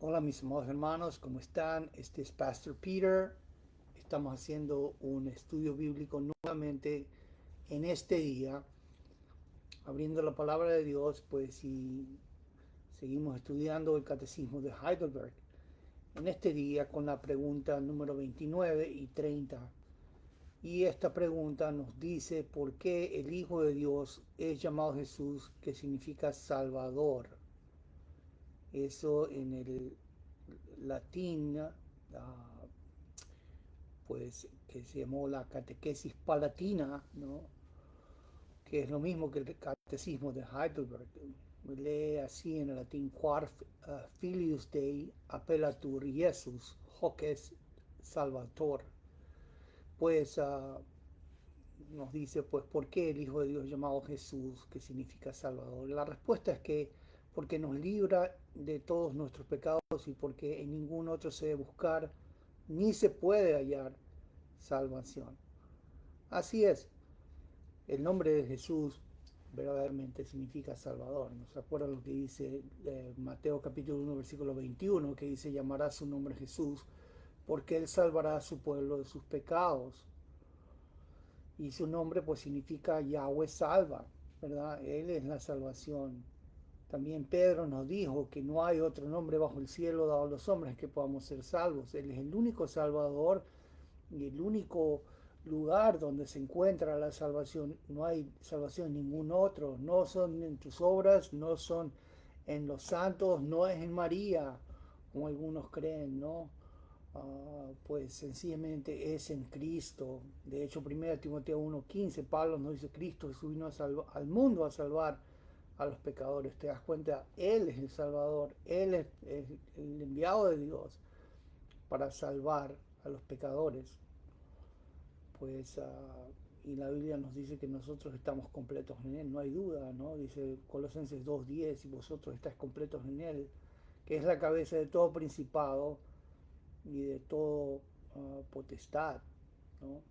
Hola mis amados hermanos, ¿cómo están? Este es Pastor Peter. Estamos haciendo un estudio bíblico nuevamente en este día, abriendo la palabra de Dios, pues y seguimos estudiando el catecismo de Heidelberg. En este día con la pregunta número 29 y 30. Y esta pregunta nos dice por qué el Hijo de Dios es llamado Jesús, que significa Salvador. Eso en el latín pues que se llamó la catequesis palatina, ¿no? Que es lo mismo que el catecismo de Heidelberg. Lee así en el latín: Quar filius Dei appellatur Jesus, hoc es Salvator. Pues nos dice, pues, ¿por qué el Hijo de Dios llamado Jesús, que significa Salvador? La respuesta es que porque nos libra de todos nuestros pecados y porque en ningún otro se debe buscar ni se puede hallar salvación. Así es, el nombre de Jesús verdaderamente significa Salvador. ¿Nos acuerdan lo que dice Mateo capítulo 1 versículo 21, que dice: llamará su nombre Jesús porque él salvará a su pueblo de sus pecados? Y su nombre pues significa Yahweh salva, ¿verdad? Él es la salvación. También Pedro nos dijo que no hay otro nombre bajo el cielo dado a los hombres que podamos ser salvos. Él es el único Salvador y el único lugar donde se encuentra la salvación. No hay salvación en ningún otro. No son en tus obras, no son en los santos, no es en María, como algunos creen, ¿no? Pues sencillamente es en Cristo. De hecho, 1 Timoteo 1:15, Pablo nos dice: Cristo Jesús vino al mundo a salvar a los pecadores. ¿Te das cuenta? Él es el Salvador, Él es el enviado de Dios para salvar a los pecadores. Pues y la Biblia nos dice que nosotros estamos completos en Él, no hay duda, ¿no? Dice Colosenses 2:10: y vosotros estáis completos en Él, que es la cabeza de todo principado y de todo potestad, ¿no?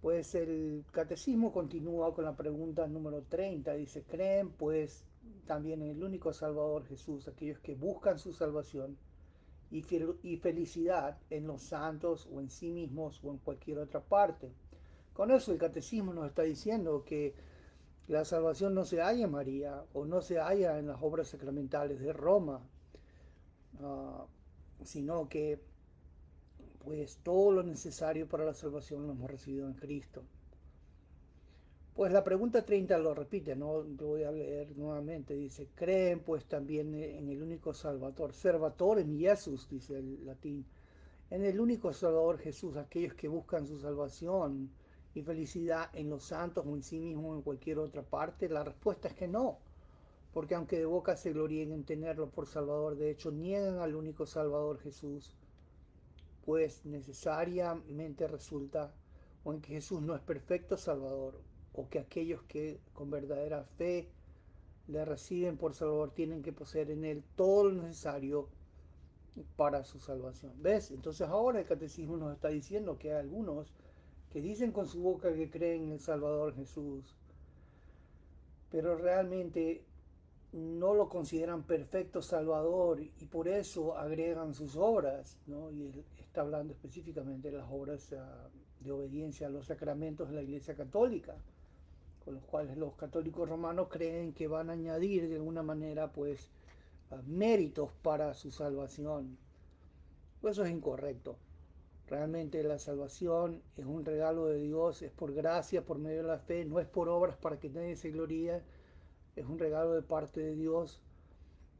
Pues el catecismo continúa con la pregunta número 30. Dice: ¿creen pues también en el único Salvador Jesús aquellos que buscan su salvación y felicidad en los santos o en sí mismos o en cualquier otra parte? Con eso el catecismo nos está diciendo que la salvación no se halla en María o no se halla en las obras sacramentales de Roma, uh, sino que pues todo lo necesario para la salvación lo hemos recibido en Cristo. Pues la pregunta 30 lo repite, no lo voy a leer nuevamente. Dice: ¿creen pues también en el único Salvador? Servatore in Jesus, dice el latín. En el único Salvador Jesús, aquellos que buscan su salvación y felicidad en los santos o en sí mismos o en cualquier otra parte. La respuesta es que no, porque aunque de boca se gloríen en tenerlo por Salvador, de hecho niegan al único Salvador Jesús, pues necesariamente resulta o en que Jesús no es perfecto Salvador, o que aquellos que con verdadera fe le reciben por Salvador tienen que poseer en Él todo lo necesario para su salvación. ¿Ves? Entonces ahora el catecismo nos está diciendo que hay algunos que dicen con su boca que creen en el Salvador Jesús, pero realmente no lo consideran perfecto Salvador y por eso agregan sus obras, ¿no? Y él está hablando específicamente de las obras de obediencia a los sacramentos de la Iglesia Católica, con los cuales los católicos romanos creen que van a añadir de alguna manera pues méritos para su salvación. Pues eso es incorrecto. Realmente la salvación es un regalo de Dios, es por gracia, por medio de la fe, no es por obras para que nadie se gloríe, es un regalo de parte de Dios.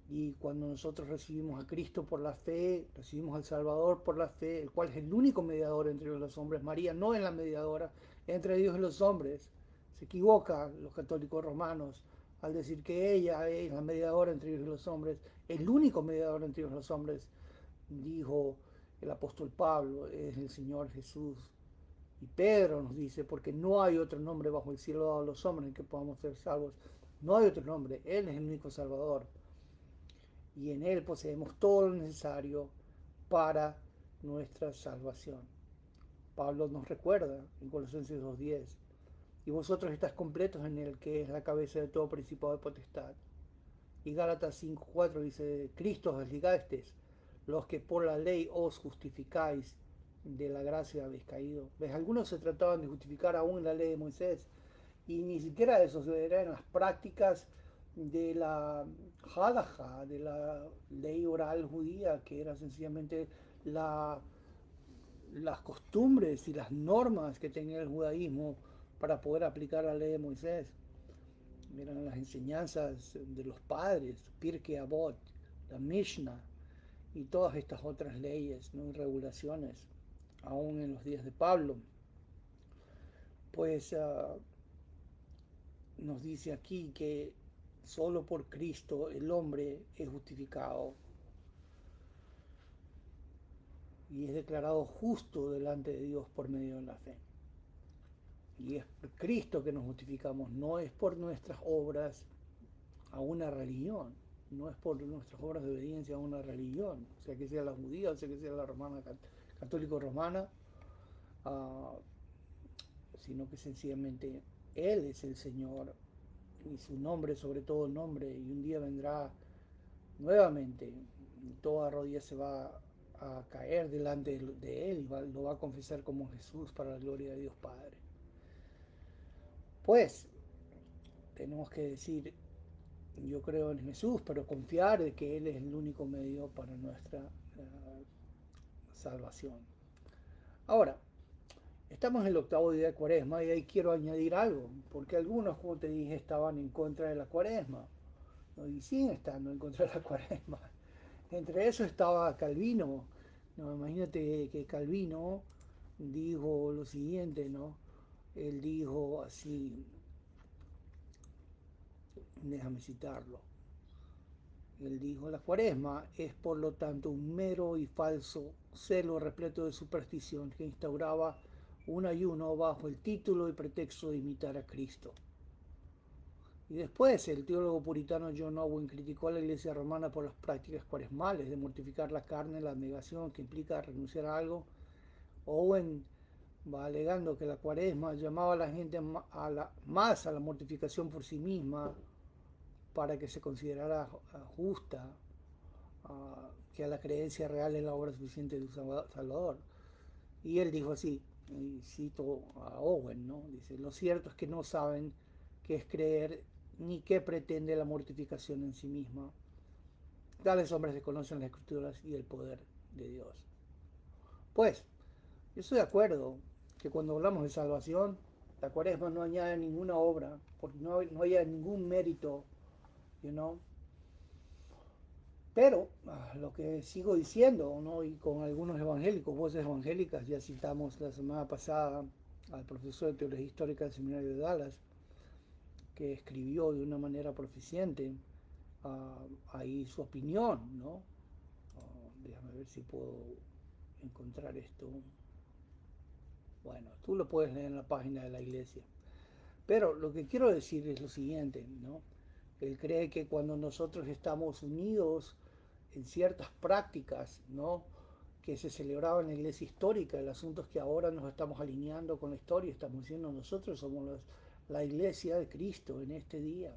Y cuando nosotros recibimos a Cristo por la fe, recibimos al Salvador por la fe, el cual es el único mediador entre los hombres. María no es la mediadora entre Dios y los hombres. Se equivocan los católicos romanos al decir que ella es la mediadora entre Dios y los hombres, el único mediador entre Dios y los hombres. Dijo el apóstol Pablo, es el Señor Jesús. Y Pedro nos dice: porque no hay otro nombre bajo el cielo dado a los hombres en que podamos ser salvos. No hay otro nombre, Él es el único Salvador. Y en Él poseemos todo lo necesario para nuestra salvación. Pablo nos recuerda en Colosenses 2:10: y vosotros estáis completos en Él, que es la cabeza de todo principado de potestad. Y Gálatas 5:4 dice, Cristo os desligasteis, los que por la ley os justificáis, de la gracia habéis caído. ¿Ves? Algunos se trataban de justificar aún la ley de Moisés, y ni siquiera eso, eran las prácticas de la halaja, de la ley oral judía, que era sencillamente la, las costumbres y las normas que tenía el judaísmo para poder aplicar la ley de Moisés. Eran las enseñanzas de los padres, Pirkei Avot, la Mishnah y todas estas otras leyes, ¿no? Y regulaciones, aún en los días de Pablo. Pues nos dice aquí que solo por Cristo el hombre es justificado y es declarado justo delante de Dios por medio de la fe. Y es por Cristo que nos justificamos, no es por nuestras obras a una religión, no es por nuestras obras de obediencia a una religión, o sea que sea la judía, o sea que sea la romana, católico romana, uh, sino que sencillamente Él es el Señor y su nombre sobre todo nombre, y un día vendrá nuevamente y toda rodilla se va a caer delante de Él y lo va a confesar como Jesús para la gloria de Dios Padre. Pues tenemos que decir, yo creo en Jesús, pero confiar de que Él es el único medio para nuestra salvación. Ahora, estamos en el octavo día de Cuaresma y ahí quiero añadir algo, porque algunos, como te dije, estaban en contra de la Cuaresma, ¿no? Y siguen estando en contra de la Cuaresma. Entre eso estaba Calvino, ¿no? Imagínate que Calvino dijo lo siguiente, ¿no? Él dijo así, déjame citarlo. Él dijo, la Cuaresma es por lo tanto un mero y falso celo repleto de superstición que instauraba un ayuno bajo el título y pretexto de imitar a Cristo. Y después el teólogo puritano John Owen criticó a la iglesia romana por las prácticas cuaresmales de mortificar la carne, la abnegación que implica renunciar a algo. Owen va alegando que la Cuaresma llamaba a la gente más a la mortificación por sí misma para que se considerara justa, que a la creencia real en la obra suficiente de un Salvador. Y él dijo así, y cito a Owen, ¿no? Dice, lo cierto es que no saben qué es creer ni qué pretende la mortificación en sí misma. Tales hombres desconocen las escrituras y el poder de Dios. Pues, yo estoy de acuerdo que cuando hablamos de salvación, la Cuaresma no añade ninguna obra, porque no hay ningún mérito, you know? Pero lo que sigo diciendo, ¿no? Y con algunos evangélicos, voces evangélicas, ya citamos la semana pasada al profesor de Teología Histórica del Seminario de Dallas, que escribió de una manera proficiente ahí su opinión, ¿no? Déjame ver si puedo encontrar esto. Bueno, tú lo puedes leer en la página de la iglesia. Pero lo que quiero decir es lo siguiente, ¿no? Él cree que cuando nosotros estamos unidos en ciertas prácticas, ¿no? Que se celebraban en la iglesia histórica, el asunto es que ahora nos estamos alineando con la historia, estamos diciendo nosotros somos la iglesia de Cristo en este día,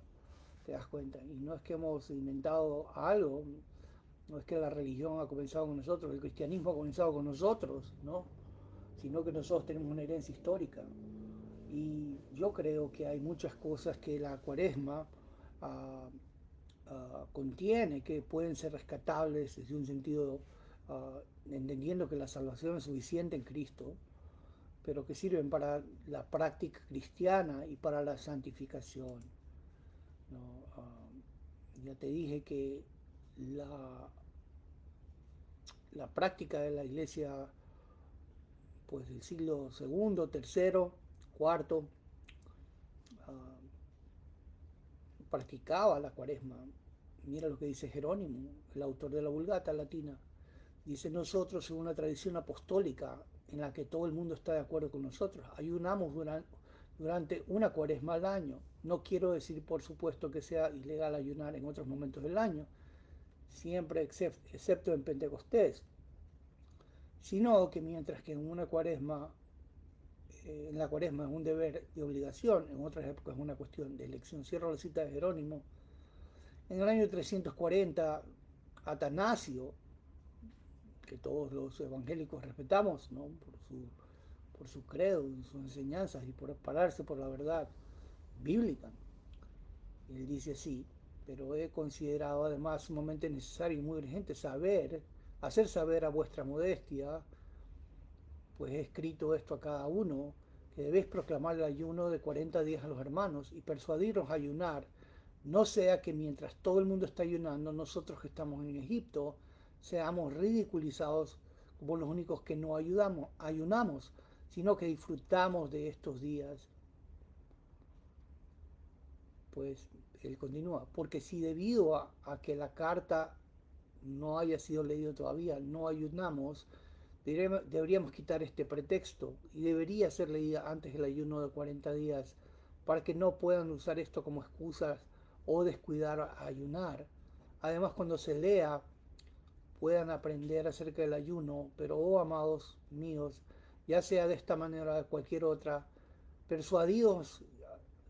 te das cuenta, y no es que hemos inventado algo, no es que la religión ha comenzado con nosotros, el cristianismo ha comenzado con nosotros, ¿no? Sino que nosotros tenemos una herencia histórica. Y yo creo que hay muchas cosas que la Cuaresma contiene que pueden ser rescatables desde un sentido, entendiendo que la salvación es suficiente en Cristo, pero que sirven para la práctica cristiana y para la santificación, ¿no? Ya te dije que la práctica de la iglesia pues del siglo segundo, tercero, cuarto, practicaba la Cuaresma. Mira lo que dice Jerónimo, el autor de la Vulgata latina. Dice, nosotros, según una tradición apostólica en la que todo el mundo está de acuerdo con nosotros, ayunamos durante una Cuaresma al año. No quiero decir, por supuesto, que sea ilegal ayunar en otros momentos del año, siempre excepto en Pentecostés, sino que mientras que en una Cuaresma en la Cuaresma es un deber de obligación, en otras épocas es una cuestión de elección. Cierro la cita de Jerónimo. En el año 340, Atanasio, que todos los evangélicos respetamos, ¿no? Por su credo, sus enseñanzas y por pararse por la verdad bíblica. Él dice así, pero he considerado además sumamente necesario y muy urgente hacer saber a vuestra modestia, pues he escrito esto a cada uno, que debéis proclamar el ayuno de 40 días a los hermanos y persuadirlos a ayunar, no sea que mientras todo el mundo está ayunando, nosotros que estamos en Egipto, seamos ridiculizados como los únicos que no ayunamos, sino que disfrutamos de estos días. Pues él continúa, porque si debido a que la carta no haya sido leída todavía, no ayunamos, deberíamos quitar este pretexto y debería ser leída antes del ayuno de 40 días para que no puedan usar esto como excusas o descuidar a ayunar. Además, cuando se lea, puedan aprender acerca del ayuno, pero oh amados míos, ya sea de esta manera o de cualquier otra, persuadidos,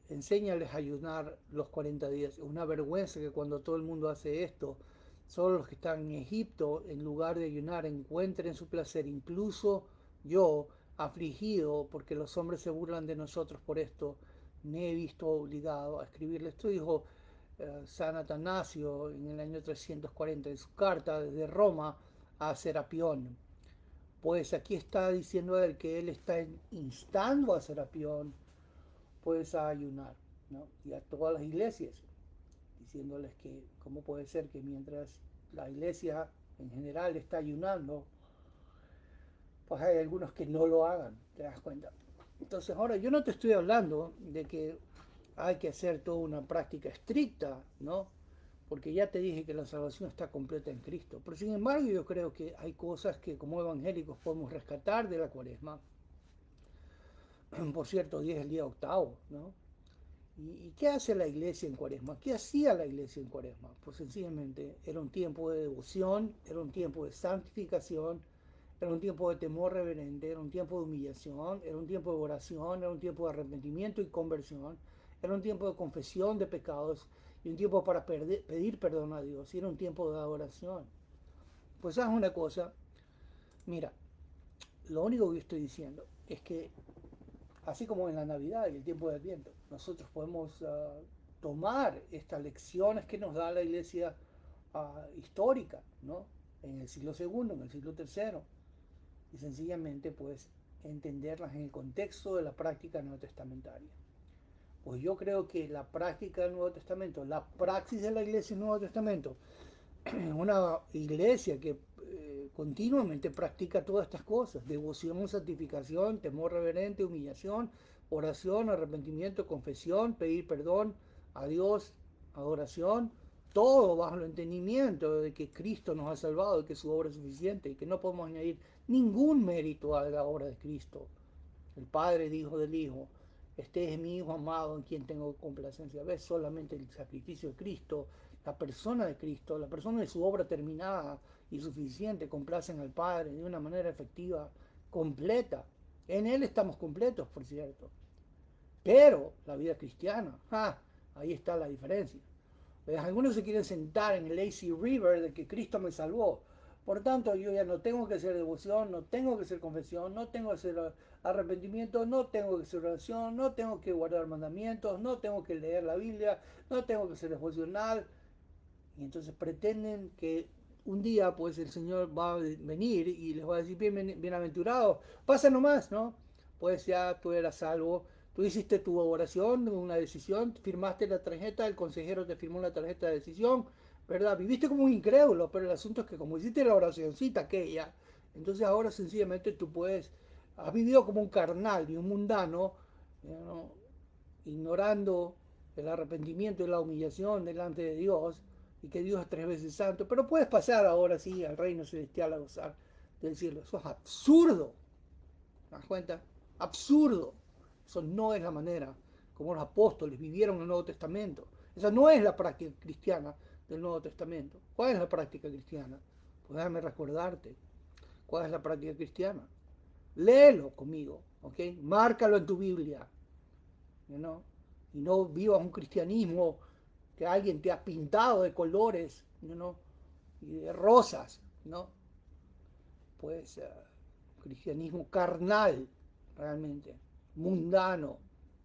enséñales a ayunar los 40 días. Es una vergüenza que cuando todo el mundo hace esto, solo los que están en Egipto, en lugar de ayunar, encuentren su placer. Incluso yo, afligido porque los hombres se burlan de nosotros por esto, me he visto obligado a escribirle. Esto dijo San Atanasio en el año 340 en su carta desde Roma a Serapión. Pues aquí está diciendo él que él está instando a Serapión pues a ayunar, ¿no? Y a todas las iglesias, diciéndoles que cómo puede ser que mientras la iglesia en general está ayunando, pues hay algunos que no lo hagan, ¿te das cuenta? Entonces ahora yo no te estoy hablando de que hay que hacer toda una práctica estricta, ¿no? Porque ya te dije que la salvación está completa en Cristo. Pero sin embargo yo creo que hay cosas que como evangélicos podemos rescatar de la cuaresma. Por cierto, hoy es el día octavo, ¿no? ¿Y qué hace la iglesia en Cuaresma? ¿Qué hacía la iglesia en Cuaresma? Pues sencillamente era un tiempo de devoción, era un tiempo de santificación, era un tiempo de temor reverente, era un tiempo de humillación, era un tiempo de oración, era un tiempo de arrepentimiento y conversión, era un tiempo de confesión de pecados y un tiempo para pedir perdón a Dios, y era un tiempo de adoración. Pues haz una cosa, mira, lo único que estoy diciendo es que así como en la Navidad y el tiempo de Adviento, nosotros podemos tomar estas lecciones que nos da la iglesia histórica, ¿no? En el siglo segundo, en el siglo tercero, y sencillamente pues entenderlas en el contexto de la práctica neotestamentaria. Pues yo creo que la práctica del Nuevo Testamento, la praxis de la iglesia del Nuevo Testamento, una iglesia que continuamente practica todas estas cosas: devoción, santificación, temor reverente, humillación, oración, arrepentimiento, confesión, pedir perdón a Dios, adoración, todo bajo el entendimiento de que Cristo nos ha salvado y que su obra es suficiente y que no podemos añadir ningún mérito a la obra de Cristo. El Padre dijo del Hijo: este es mi Hijo amado en quien tengo complacencia. ¿Ves? Solamente el sacrificio de Cristo, la persona de Cristo, la persona de su obra terminada y suficiente, complacen al Padre de una manera efectiva, completa. En Él estamos completos, por cierto. Pero la vida cristiana, ahí está la diferencia. Algunos se quieren sentar en el lazy river de que Cristo me salvó. Por tanto, yo ya no tengo que hacer devoción, no tengo que hacer confesión, no tengo que hacer arrepentimiento, no tengo que hacer oración, no tengo que guardar mandamientos, no tengo que leer la Biblia, no tengo que ser devocional. Y entonces pretenden que un día pues el Señor va a venir y les va a decir: bienaventurado, pasa nomás, ¿no? Pues ya tú eras salvo, tú hiciste tu oración, una decisión, firmaste la tarjeta, el consejero te firmó la tarjeta de decisión, ¿verdad? Viviste como un incrédulo, pero el asunto es que como hiciste la oracióncita aquella, entonces ahora sencillamente tú puedes, has vivido como un carnal y un mundano, ¿no? Ignorando el arrepentimiento y la humillación delante de Dios, y que Dios es tres veces santo, pero puedes pasar ahora sí al reino celestial a gozar del cielo. Eso es absurdo. ¿Te das cuenta? Absurdo. Eso no es la manera como los apóstoles vivieron el Nuevo Testamento. Esa no es la práctica cristiana del Nuevo Testamento. ¿Cuál es la práctica cristiana? Pues déjame recordarte. ¿Cuál es la práctica cristiana? Léelo conmigo, ¿ok? Márcalo en tu Biblia, ¿no? Y no vivas un cristianismo que alguien te ha pintado de colores, ¿no? Y de rosas, ¿no? Pues cristianismo carnal, realmente, mundano,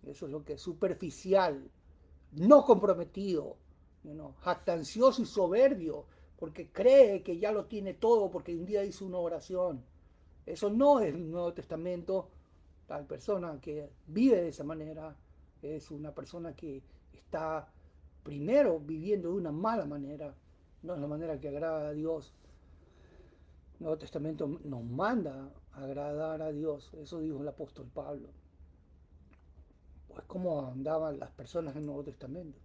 eso es lo que es superficial, no comprometido, ¿no? Jactancioso y soberbio, porque cree que ya lo tiene todo, porque un día hizo una oración. Eso no es el Nuevo Testamento. Tal persona que vive de esa manera es una persona que está primero viviendo de una mala manera, no es la manera que agrada a Dios. El Nuevo Testamento nos manda a agradar a Dios, eso dijo el apóstol Pablo. Pues cómo andaban las personas en el Nuevo Testamento,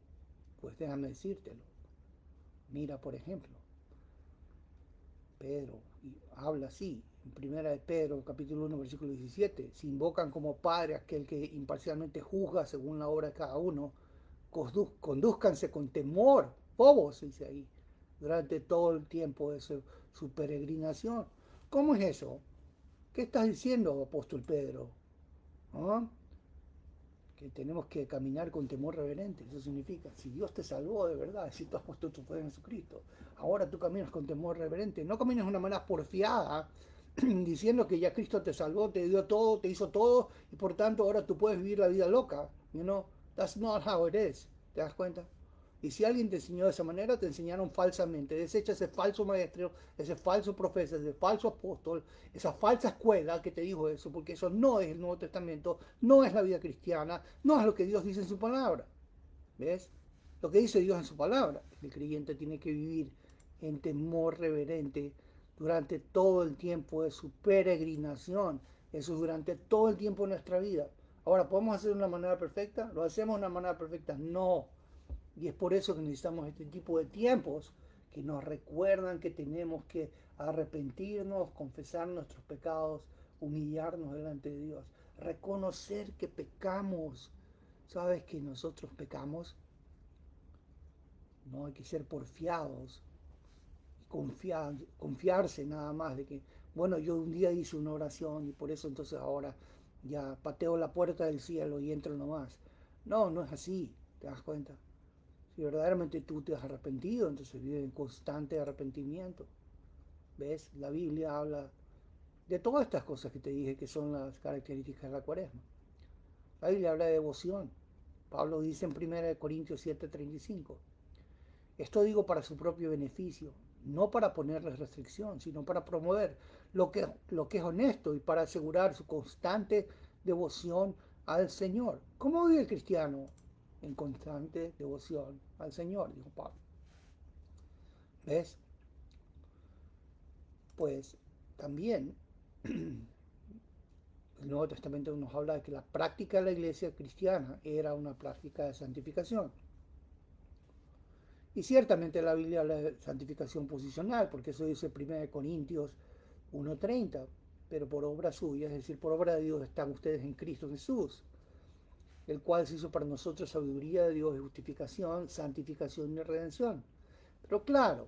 pues déjame decírtelo. Mira, por ejemplo, Pedro habla así, en primera de Pedro, capítulo 1, versículo 17, si invocan como Padre a aquel que imparcialmente juzga según la obra de cada uno, conduzcanse con temor, bobos, dice ahí, durante todo el tiempo de su peregrinación. ¿Cómo es eso? ¿Qué estás diciendo, apóstol Pedro? ¿Ah? Que tenemos que caminar con temor reverente. Eso significa, si Dios te salvó de verdad, si tú has puesto tu fe en Jesucristo, ahora tú caminas con temor reverente. No caminas de una manera porfiada, diciendo que ya Cristo te salvó, te dio todo, te hizo todo, y por tanto ahora tú puedes vivir la vida loca. You know, that's not how it is. ¿Te das cuenta? Y si alguien te enseñó de esa manera, te enseñaron falsamente. Desecha ese falso maestro, ese falso profeta, ese falso apóstol, esa falsa escuela que te dijo eso, porque eso no es el Nuevo Testamento, no es la vida cristiana, no es lo que Dios dice en su palabra. ¿Ves? Lo que dice Dios en su palabra. El creyente tiene que vivir en temor reverente durante todo el tiempo de su peregrinación. Eso es durante todo el tiempo de nuestra vida. Ahora, ¿podemos hacerlo de una manera perfecta? ¿Lo hacemos de una manera perfecta? No. Y es por eso que necesitamos este tipo de tiempos que nos recuerdan que tenemos que arrepentirnos, confesar nuestros pecados, humillarnos delante de Dios, reconocer que pecamos. ¿Sabes que nosotros pecamos? No hay que ser porfiados y confiarse nada más de que, bueno, yo un día hice una oración y por eso entonces ahora ya pateo la puerta del cielo y entro nomás. No, no es así, ¿te das cuenta? Si verdaderamente tú te has arrepentido, entonces vive en constante arrepentimiento. ¿Ves? La Biblia habla de todas estas cosas que te dije que son las características de la cuaresma. La Biblia habla de devoción. Pablo dice en 1 Corintios 7:35, esto digo para su propio beneficio, no para ponerles restricción, sino para promover lo que es honesto y para asegurar su constante devoción al Señor. ¿Cómo vive el cristiano? En constante devoción al Señor, dijo Pablo. ¿Ves? Pues también el Nuevo Testamento nos habla de que la práctica de la iglesia cristiana era una práctica de santificación. Y ciertamente la Biblia habla de santificación posicional, porque eso dice 1 Corintios 1:30, pero por obra suya, es decir, por obra de Dios están ustedes en Cristo Jesús, el cual se hizo para nosotros sabiduría de Dios, justificación, santificación y redención. Pero claro,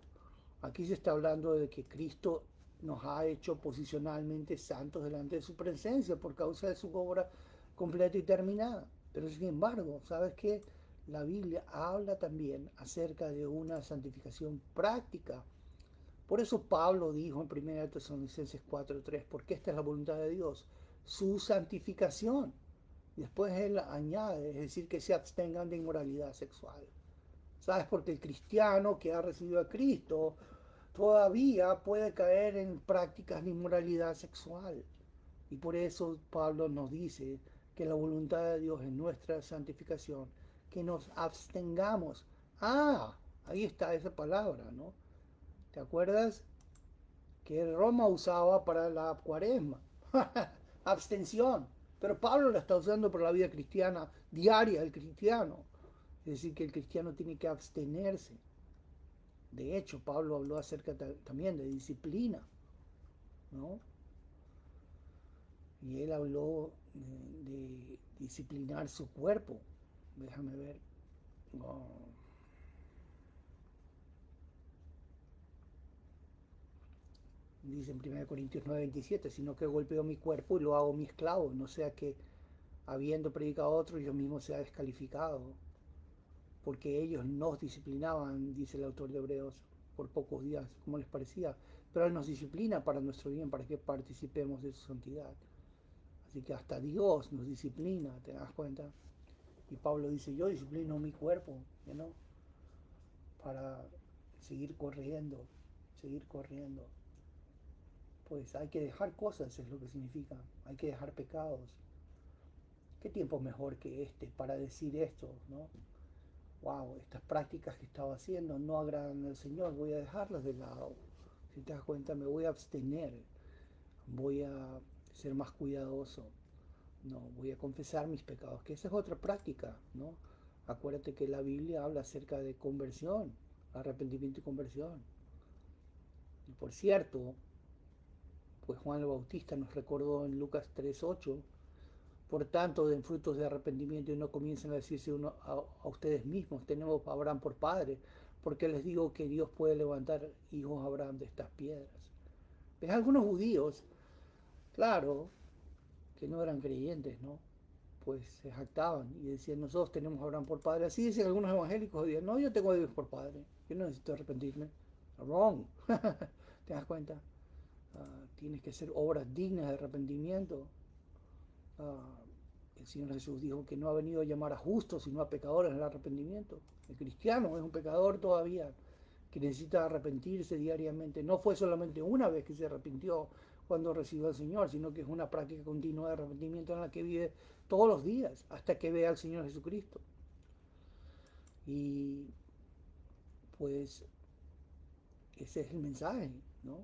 aquí se está hablando de que Cristo nos ha hecho posicionalmente santos delante de su presencia por causa de su obra completa y terminada. Pero sin embargo, ¿sabes qué? La Biblia habla también acerca de una santificación práctica. Por eso Pablo dijo en 1 Tesalonicenses 4:3, porque esta es la voluntad de Dios, su santificación. Después él añade, es decir, que se abstengan de inmoralidad sexual. ¿Sabes? Porque el cristiano que ha recibido a Cristo todavía puede caer en prácticas de inmoralidad sexual. Y por eso Pablo nos dice que la voluntad de Dios es nuestra santificación, que nos abstengamos. Ah, ahí está esa palabra, ¿no? ¿Te acuerdas? Que Roma usaba para la cuaresma. Abstención. Pero Pablo la está usando para la vida cristiana diaria del cristiano. Es decir, que el cristiano tiene que abstenerse. De hecho, Pablo habló acerca también de disciplina, ¿no? Y él habló de disciplinar su cuerpo. Déjame ver. Oh, dice en 1 Corintios 9:27, sino que golpeo mi cuerpo y lo hago mi esclavo, no sea que habiendo predicado a otro yo mismo sea descalificado. porque ellos nos disciplinaban, dice el autor de Hebreos, por pocos días, como les parecía, pero Él nos disciplina para nuestro bien, para que participemos de su santidad. Así que hasta Dios nos disciplina, ¿te das cuenta? Y Pablo dice, yo disciplino mi cuerpo, ¿no? Para seguir corriendo, seguir corriendo. Pues hay que dejar cosas, es lo que significa, hay que dejar pecados. ¿Qué tiempo mejor que este para decir esto, no? Wow, estas prácticas que estaba haciendo no agradan al Señor, voy a dejarlas de lado. Si te das cuenta, me voy a abstener, voy a ser más cuidadoso, no, voy a confesar mis pecados, que esa es otra práctica, ¿no? Acuérdate que la Biblia habla acerca de conversión, arrepentimiento y conversión. Y por cierto, pues Juan el Bautista nos recordó en Lucas 3:8, por tanto, den frutos de arrepentimiento y no comiencen a decirse uno a ustedes mismos, tenemos a Abraham por padre, porque les digo que Dios puede levantar hijos a Abraham de estas piedras. ¿Ves? Algunos judíos, claro, que no eran creyentes, ¿no? Pues se jactaban y decían, nosotros tenemos a Abraham por padre. Así dicen algunos evangélicos, decían, no, yo tengo a Dios por padre, yo no necesito arrepentirme. Wrong. ¿Te das cuenta? Tienes que hacer obras dignas de arrepentimiento. El Señor Jesús dijo que no ha venido a llamar a justos, sino a pecadores al arrepentimiento. El cristiano es un pecador todavía, que necesita arrepentirse diariamente. No fue solamente una vez que se arrepintió cuando recibió al Señor, sino que es una práctica continua de arrepentimiento en la que vive todos los días, hasta que vea al Señor Jesucristo. Y pues ese es el mensaje, ¿no?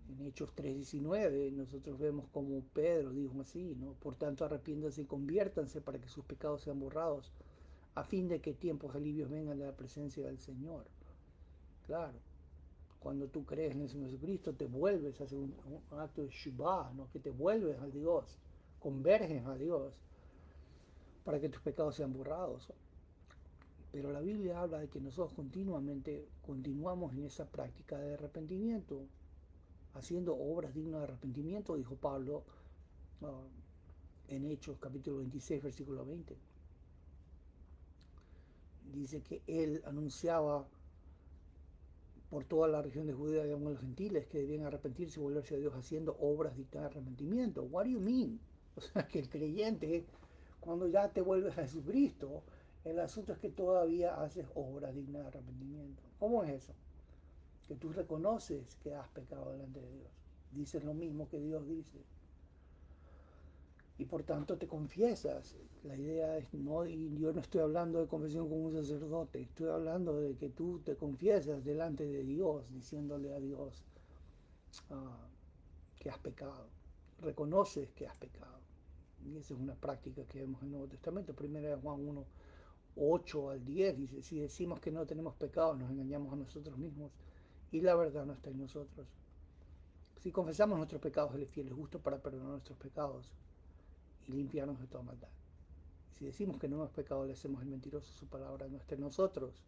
En Hechos 3:19 nosotros vemos como Pedro dijo así, ¿no? Por tanto arrepiéntanse y conviértanse para que sus pecados sean borrados, a fin de que tiempos alivios vengan de la presencia del Señor. Claro, cuando tú crees en el Señor Jesucristo te vuelves a hacer un acto de Shubá, ¿no? Que te vuelves a Dios, converges a Dios para que tus pecados sean borrados. Pero la Biblia habla de que nosotros continuamente continuamos en esa práctica de arrepentimiento, haciendo obras dignas de arrepentimiento, dijo Pablo en Hechos capítulo 26, versículo 20. Dice que él anunciaba por toda la región de Judea y a los gentiles que debían arrepentirse y volverse a Dios haciendo obras dignas de arrepentimiento. What do you mean? O sea, que el creyente, cuando ya te vuelves a Jesucristo, el asunto es que todavía haces obras dignas de arrepentimiento. ¿Cómo es eso? Que tú reconoces que has pecado delante de Dios. Dices lo mismo que Dios dice. Y por tanto te confiesas. La idea es, no, y yo no estoy hablando de confesión con un sacerdote, estoy hablando de que tú te confiesas delante de Dios, diciéndole a Dios que has pecado, reconoces que has pecado. Y esa es una práctica que vemos en el Nuevo Testamento. Primera de Juan 1:8 al 10 dice, si decimos que no tenemos pecado, nos engañamos a nosotros mismos y la verdad no está en nosotros. Si confesamos nuestros pecados, Él es fiel y justo para perdonar nuestros pecados y limpiarnos de toda maldad. Si decimos que no hemos pecado, le hacemos el mentiroso, su palabra no está en nosotros.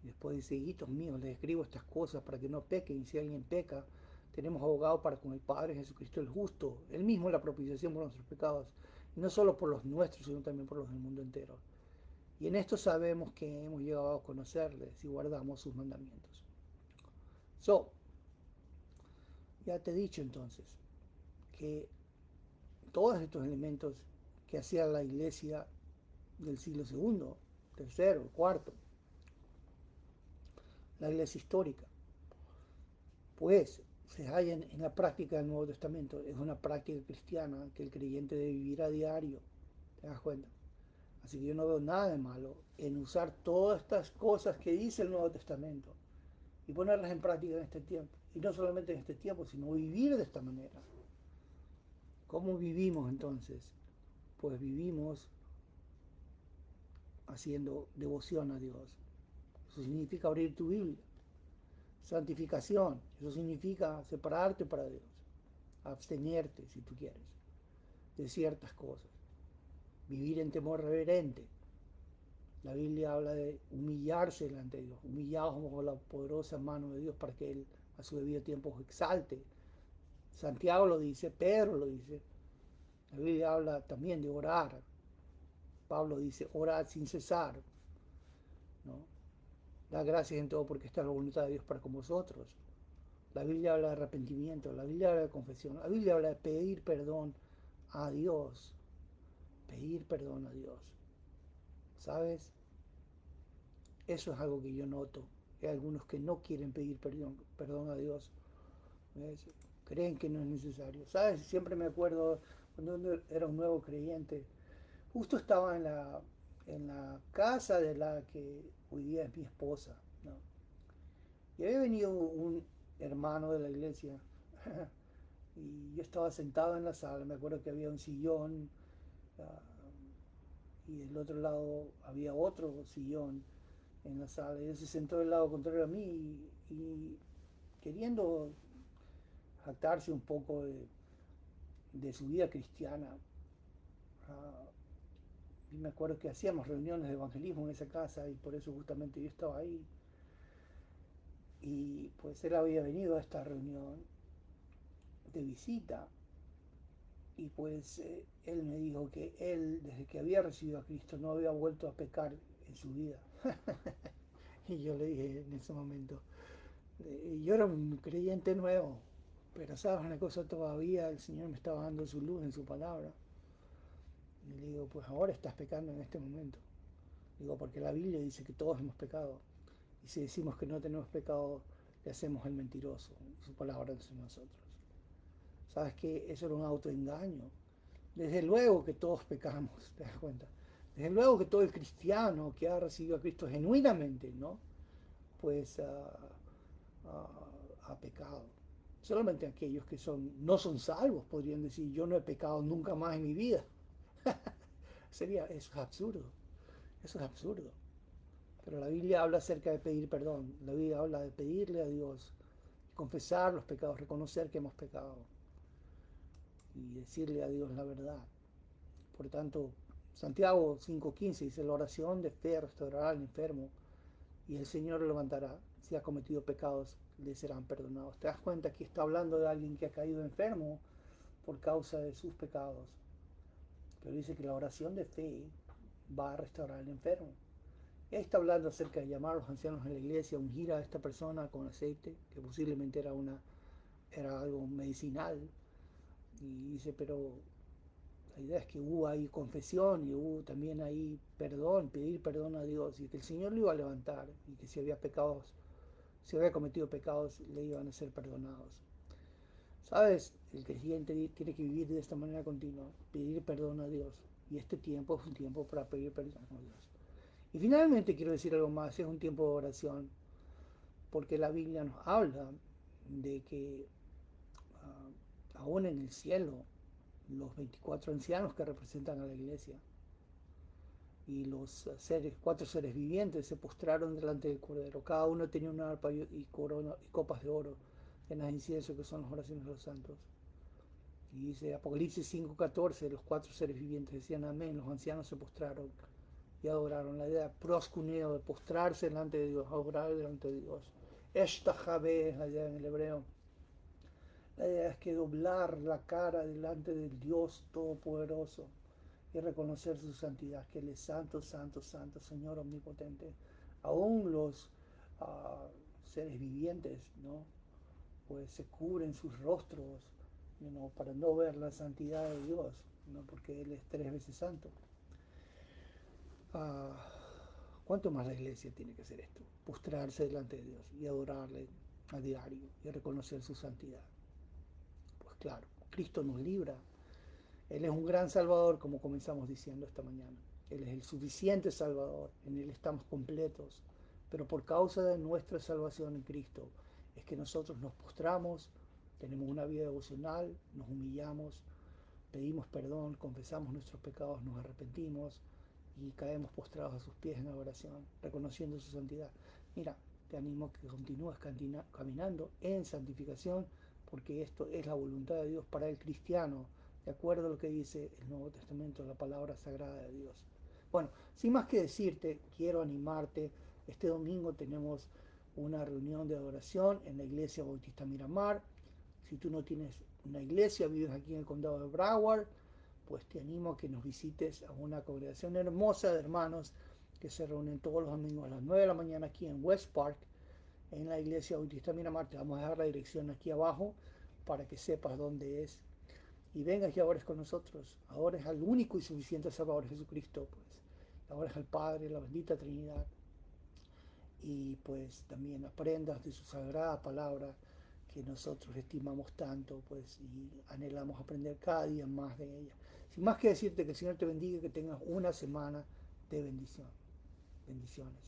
Y después dice, hijitos míos, les escribo estas cosas para que no pequen, y si alguien peca, tenemos abogado para con el Padre, Jesucristo el justo. Él mismo es la propiciación por nuestros pecados, y no solo por los nuestros, sino también por los del mundo entero. Y en esto sabemos que hemos llegado a conocerles y guardamos sus mandamientos. So, ya te he dicho entonces que todos estos elementos que hacía la iglesia del siglo segundo, tercero, cuarto, la iglesia histórica, pues se hallan en la práctica del Nuevo Testamento. Es una práctica cristiana que el creyente debe vivir a diario, ¿te das cuenta? Así que yo no veo nada de malo en usar todas estas cosas que dice el Nuevo Testamento y ponerlas en práctica en este tiempo. Y no solamente en este tiempo, sino vivir de esta manera. ¿Cómo vivimos entonces? Pues vivimos haciendo devoción a Dios. Eso significa abrir tu Biblia. Santificación, eso significa separarte para Dios, abstenerte, si tú quieres, de ciertas cosas, vivir en temor reverente. La Biblia habla de humillarse delante de Dios, humillados bajo la poderosa mano de Dios para que Él a su debido tiempo os exalte. Santiago lo dice, Pedro lo dice. La Biblia habla también de orar, Pablo dice, orad sin cesar, ¿no? Da gracias en todo porque esta es la voluntad de Dios para con vosotros. La Biblia habla de arrepentimiento, la Biblia habla de confesión, la Biblia habla de pedir perdón a Dios, pedir perdón a Dios. ¿Sabes? Eso es algo que yo noto. Hay algunos que no quieren pedir perdón a Dios. ¿Ves? Creen que no es necesario. ¿Sabes? Siempre me acuerdo cuando era un nuevo creyente. Justo estaba en la casa de la que hoy día es mi esposa, ¿no? Y había venido un hermano de la iglesia y yo estaba sentado en la sala. Me acuerdo que había un sillón y del otro lado había otro sillón en la sala. Y él se sentó del lado contrario a mí y queriendo jactarse un poco de su vida cristiana. Uh, y me acuerdo que hacíamos reuniones de evangelismo en esa casa y por eso justamente yo estaba ahí. Y pues él había venido a esta reunión de visita y pues él me dijo que él desde que había recibido a Cristo no había vuelto a pecar en su vida. Y yo le dije en ese momento, yo era un creyente nuevo, pero sabes una cosa, todavía el Señor me estaba dando su luz en su palabra. Y le digo, pues ahora estás pecando en este momento. Digo, porque la Biblia dice que todos hemos pecado. Y si decimos que no tenemos pecado, le hacemos el mentiroso. Su palabra dice nosotros. ¿Sabes qué? Eso era un autoengaño. Desde luego que todos pecamos, ¿te das cuenta? Desde luego que todo el cristiano que ha recibido a Cristo genuinamente, ¿no? Pues ha pecado. Solamente aquellos que no son salvos podrían decir, yo no he pecado nunca más en mi vida. Eso es absurdo. Eso es absurdo. Pero la Biblia habla acerca de pedir perdón. La Biblia habla de pedirle a Dios, confesar los pecados, reconocer que hemos pecado y decirle a Dios la verdad. Por tanto, Santiago 5:15 dice, la oración de fe restaurará al enfermo y el Señor lo levantará. Si ha cometido pecados, le serán perdonados. ¿Te das cuenta que está hablando de alguien que ha caído enfermo por causa de sus pecados? Pero dice que la oración de fe va a restaurar al enfermo. Él está hablando acerca de llamar a los ancianos en la iglesia, ungir a esta persona con aceite, que posiblemente era algo medicinal. Y dice, pero la idea es que hubo ahí confesión y hubo también ahí perdón, pedir perdón a Dios, y que el Señor lo iba a levantar, y que si había cometido pecados, le iban a ser perdonados. ¿Sabes? El creyente tiene que vivir de esta manera continua, pedir perdón a Dios. Y este tiempo es un tiempo para pedir perdón a Dios. Y finalmente quiero decir algo más, es un tiempo de oración, porque la Biblia nos habla de que aún en el cielo, los 24 ancianos que representan a la iglesia y los cuatro seres vivientes se postraron delante del Cordero. Cada uno tenía una arpa y corona y copas de oro llenas de incienso, que son las oraciones de los santos. Y dice Apocalipsis 5:14, los cuatro seres vivientes decían amén, los ancianos se postraron y adoraron. La idea de proscuneo, de postrarse delante de Dios, adorar delante de Dios. Esta Javé es la idea en el hebreo. La idea es que doblar la cara delante del Dios Todopoderoso y reconocer su santidad, que Él es santo, santo, santo, Señor omnipotente. Aún los seres vivientes, ¿no? Pues se cubren sus rostros, ¿no? Para no ver la santidad de Dios, ¿no? Porque Él es 3 veces santo. Ah, ¿Cuánto más la iglesia tiene que hacer esto? Postrarse delante de Dios y adorarle a diario y reconocer su santidad. Pues claro, Cristo nos libra. Él es un gran Salvador, como comenzamos diciendo esta mañana. Él es el suficiente Salvador, en Él estamos completos. Pero por causa de nuestra salvación en Cristo, es que nosotros nos postramos, tenemos una vida devocional, nos humillamos, pedimos perdón, confesamos nuestros pecados, nos arrepentimos y caemos postrados a sus pies en adoración, reconociendo su santidad. Mira, te animo a que continúes caminando en santificación, porque esto es la voluntad de Dios para el cristiano, de acuerdo a lo que dice el Nuevo Testamento, la palabra sagrada de Dios. Bueno, sin más que decirte, quiero animarte. Este domingo tenemos una reunión de adoración en la iglesia Bautista Miramar. Si tú no tienes una iglesia, vives aquí en el condado de Broward, pues te animo a que nos visites a una congregación hermosa de hermanos que se reúnen todos los domingos a las 9 de la mañana aquí en West Park, en la iglesia Bautista Miramar. Te vamos a dejar la dirección aquí abajo para que sepas dónde es. Y vengas y ores con nosotros. Ahora al único y suficiente Salvador Jesucristo, pues. Ahora es al Padre, la bendita Trinidad. Y pues también aprendas de su sagrada palabra que nosotros estimamos tanto, pues, y anhelamos aprender cada día más de ella. Sin más que decirte que el Señor te bendiga y que tengas una semana de bendición. Bendiciones.